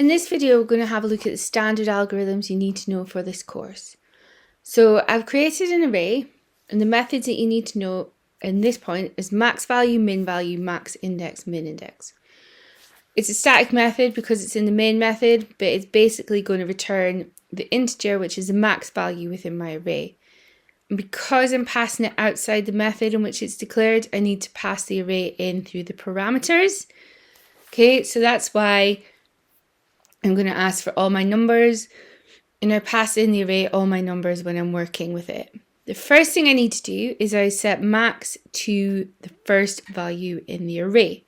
In this video, we're going to have a look at the standard algorithms you need to know for this course. So I've created an array, and the methods that you need to know in this point is max value, min value, max index, min index. It's a static method because it's in the main method, but it's basically going to return the integer, which is the max value within my array. And because I'm passing it outside the method in which it's declared, I need to pass the array in through the parameters. Okay, so that's why I'm going to ask for all my numbers, and I pass in the array all my numbers when I'm working with it. The first thing I need to do is I set max to the first value in the array.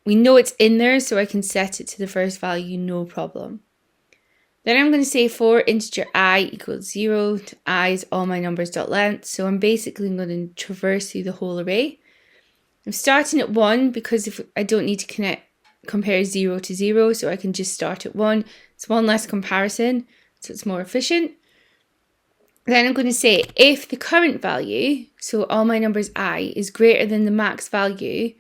We know it's in there, so I can set it to the first value, no problem. Then I'm going to say for integer I equals 0 to I is all my numbers.length. So I'm basically going to traverse through the whole array. I'm starting at 1 because if I don't need to compare 0 to 0, so I can just start at 1. It's one less comparison, so it's more efficient. Then I'm going to say if the current value, so all my numbers I, is greater than the max value,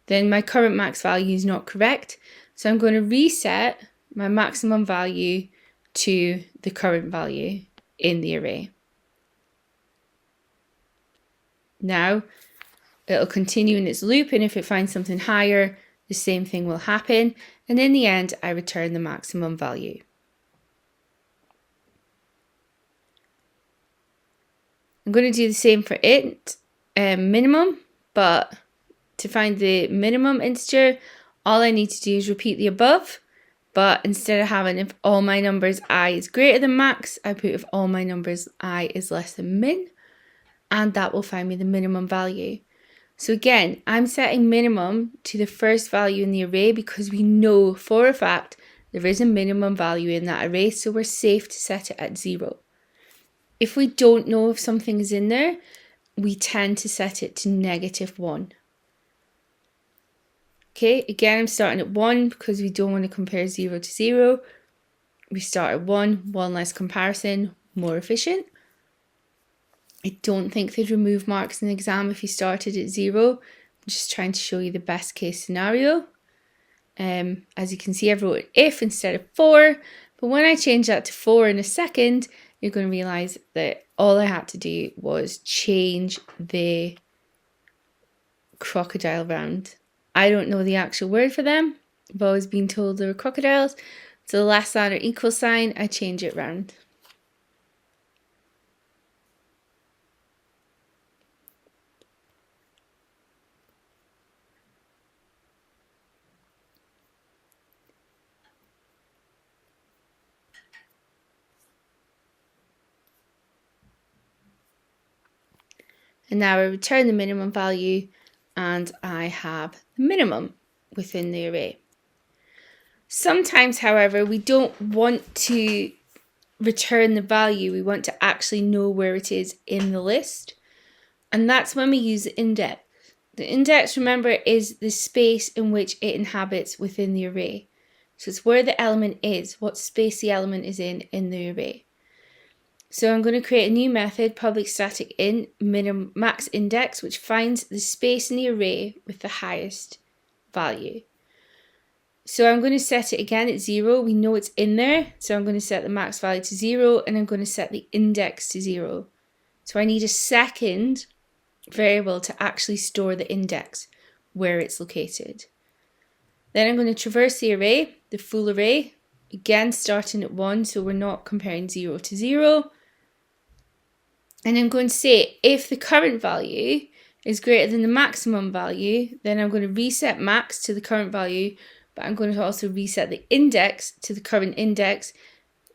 then my current max value is not correct. So I'm going to reset my maximum value to the current value in the array. Now it'll continue in its loop, and if it finds something higher, the same thing will happen, and in the end I return the maximum value. I'm going to do the same for int minimum, but to find the minimum integer, all I need to do is repeat the above, but instead of having if all my numbers I is greater than max, I put if all my numbers I is less than min, and that will find me the minimum value. So again, I'm setting minimum to the first value in the array because we know for a fact there is a minimum value in that array, so we're safe to set it at 0. If we don't know if something is in there, we tend to set it to -1. Okay, again, I'm starting at 1 because we don't want to compare 0 to 0. We start at 1, one less comparison, more efficient. I don't think they'd remove marks in the exam if you started at 0. I'm just trying to show you the best case scenario. As you can see, I wrote if instead of for, but when I change that to 4 in a second, you're going to realize that all I had to do was change the crocodile round. I don't know the actual word for them. I've always been told they were crocodiles. So the less than or equal sign, I change it round. And now I return the minimum value, and I have the minimum within the array. Sometimes, however, we don't want to return the value. We want to actually know where it is in the list. And that's when we use the index. The index, remember, is the space in which it inhabits within the array. So it's where the element is, what space the element is in the array. So I'm going to create a new method, public static int MaxIndex, which finds the space in the array with the highest value. So I'm going to set it again at 0. We know it's in there. So I'm going to set the max value to 0, and I'm going to set the index to 0. So I need a second variable to actually store the index where it's located. Then I'm going to traverse the array, the full array, again starting at 1, so we're not comparing 0 to 0. And I'm going to say if the current value is greater than the maximum value, then I'm going to reset max to the current value, but I'm going to also reset the index to the current index,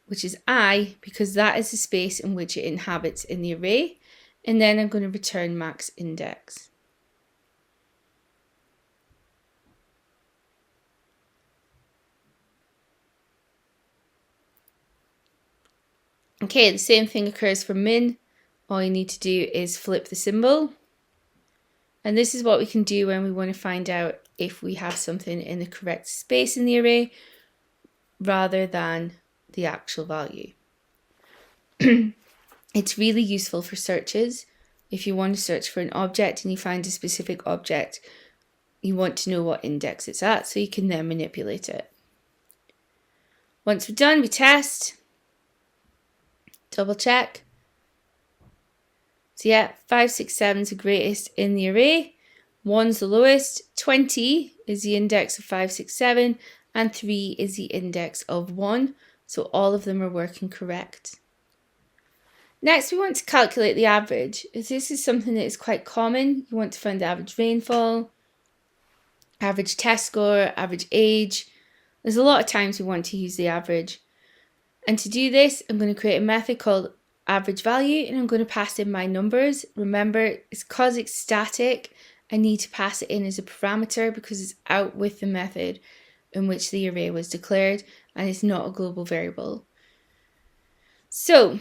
which is I, because that is the space in which it inhabits in the array. And then I'm going to return max index. Okay, the same thing occurs for min. All you need to do is flip the symbol. And this is what we can do when we want to find out if we have something in the correct space in the array rather than the actual value. It's really useful for searches. If you want to search for an object and you find a specific object, you want to know what index it's at so you can then manipulate it. Once we're done, we test, double check. So yeah, 5, 6, 7 is the greatest in the array. 1's the lowest, 20 is the index of 5, 6, 7, and 3 is the index of 1. So all of them are working correct. Next, we want to calculate the average. This is something that is quite common. You want to find the average rainfall, average test score, average age. There's a lot of times we want to use the average. And to do this, I'm going to create a method called average value, and I'm going to pass in my numbers. Remember, it's because it's static, I need to pass it in as a parameter because it's out with the method in which the array was declared, and it's not a global variable. So,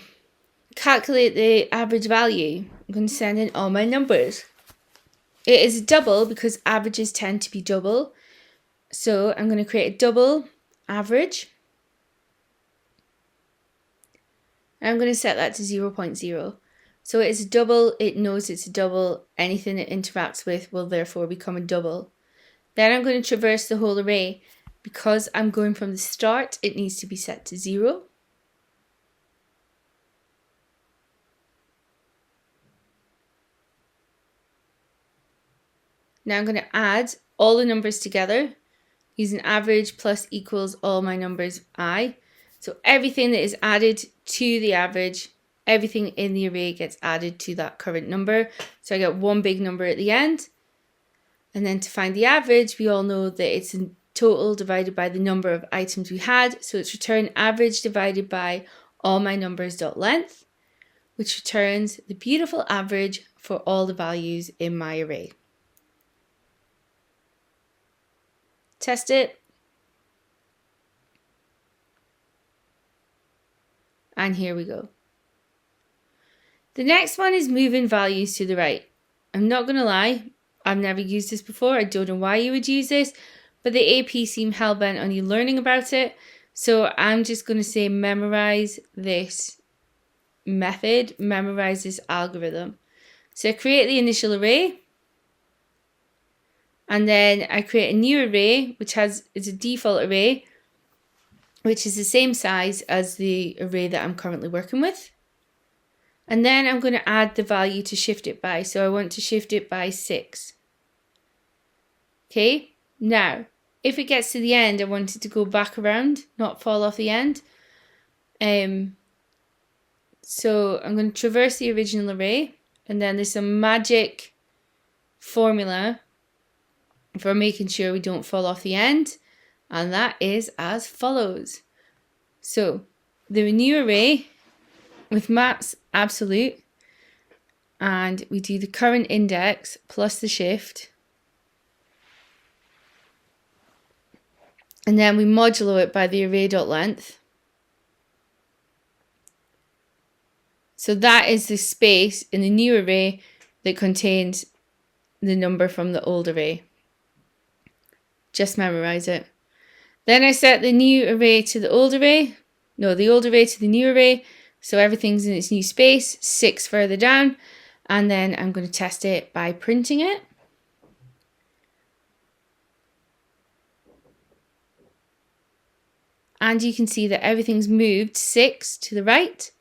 calculate the average value. I'm going to send in all my numbers. It is a double because averages tend to be double. So I'm going to create a double average. And I'm going to set that to 0.0. So it is a double, it knows it's a double. Anything it interacts with will therefore become a double. Then I'm going to traverse the whole array. Because I'm going from the start, it needs to be set to 0. Now I'm going to add all the numbers together using average plus equals all my numbers I. So everything that is added to the average, everything in the array gets added to that current number. So I get one big number at the end. And then to find the average, we all know that it's a total divided by the number of items we had. So it's return average divided by all my numbers dot length, which returns the beautiful average for all the values in my array. Test it. And here we go. The next one is moving values to the right. I'm not going to lie, I've never used this before. I don't know why you would use this, but the AP seem hellbent on you learning about it. So I'm just going to say memorize this method, memorize this algorithm. So I create the initial array, and then I create a new array, which is a default array, which is the same size as the array that I'm currently working with. And then I'm going to add the value to shift it by. So I want to shift it by 6. Okay, now, if it gets to the end, I want it to go back around, not fall off the end. So I'm going to traverse the original array, and then there's some magic formula for making sure we don't fall off the end, and that is as follows. So the new array with max absolute, and we do the current index plus the shift, and then we modulo it by the array.length. So that is the space in the new array that contains the number from the old array. Just memorize it. Then I set the new array to the old array. No, the old array to the new array. So everything's in its new space, 6 further down. And then I'm going to test it by printing it. And you can see that everything's moved 6 to the right.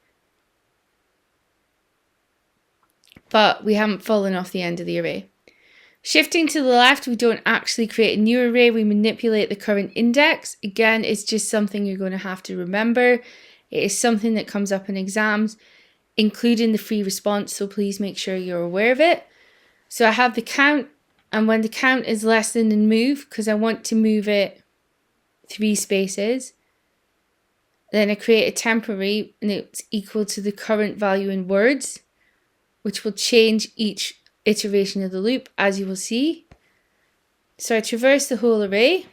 But we haven't fallen off the end of the array. Shifting to the left, we don't actually create a new array, we manipulate the current index. Again, it's just something you're going to have to remember. It is something that comes up in exams, including the free response, so please make sure you're aware of it. So I have the count, and when the count is less than the move, because I want to move it 3 spaces, then I create a temporary, and it's equal to the current value in words, which will change each iteration of the loop, as you will see. So I traverse the whole array.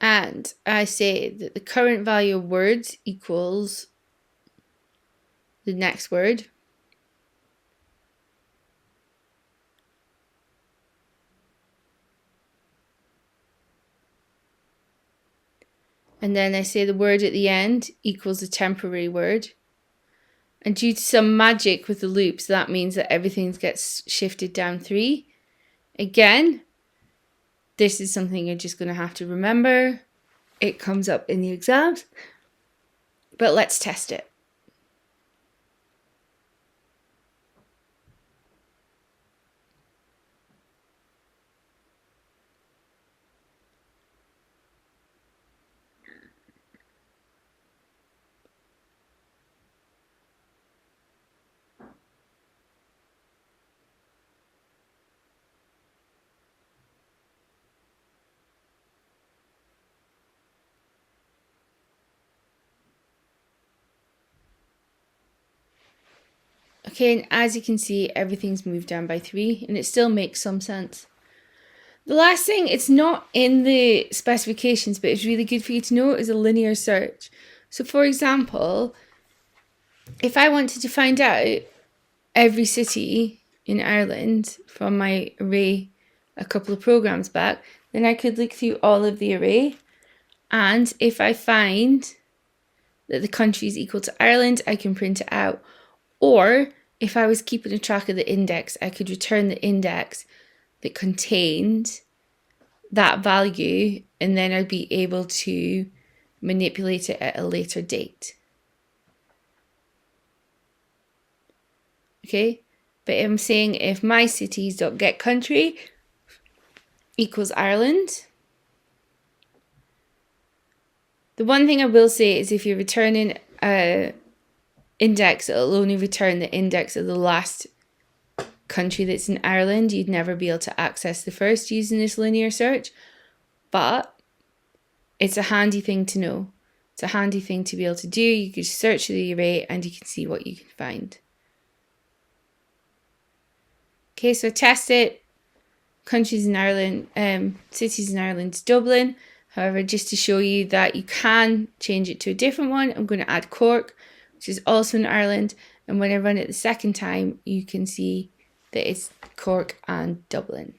And I say that the current value of words equals the next word. and then I say the word at the end equals a temporary word. And due to some magic with the loops, that means that everything gets shifted down 3. Again, this is something you're just going to have to remember. It comes up in the exams, but let's test it. Okay, and as you can see, everything's moved down by 3, and it still makes some sense. The last thing, it's not in the specifications, but it's really good for you to know, is a linear search. So for example, if I wanted to find out every city in Ireland from my array a couple of programs back, then I could look through all of the array, and if I find that the country is equal to Ireland, I can print it out. Or if I was keeping a track of the index, I could return the index that contained that value, and then I'd be able to manipulate it at a later date. Okay, but I'm saying if my cities.getCountry equals Ireland, the one thing I will say is if you're returning a index, it'll only return the index of the last country that's in Ireland. You'd never be able to access the first using this linear search, but it's a handy thing to know. It's a handy thing to be able to do. You can search the array and you can see what you can find. Okay, so test it. Countries in Ireland, cities in Ireland, Dublin. However, just to show you that you can change it to a different one, I'm going to add Cork, which is also in Ireland. And when I run it the second time, you can see that it's Cork and Dublin.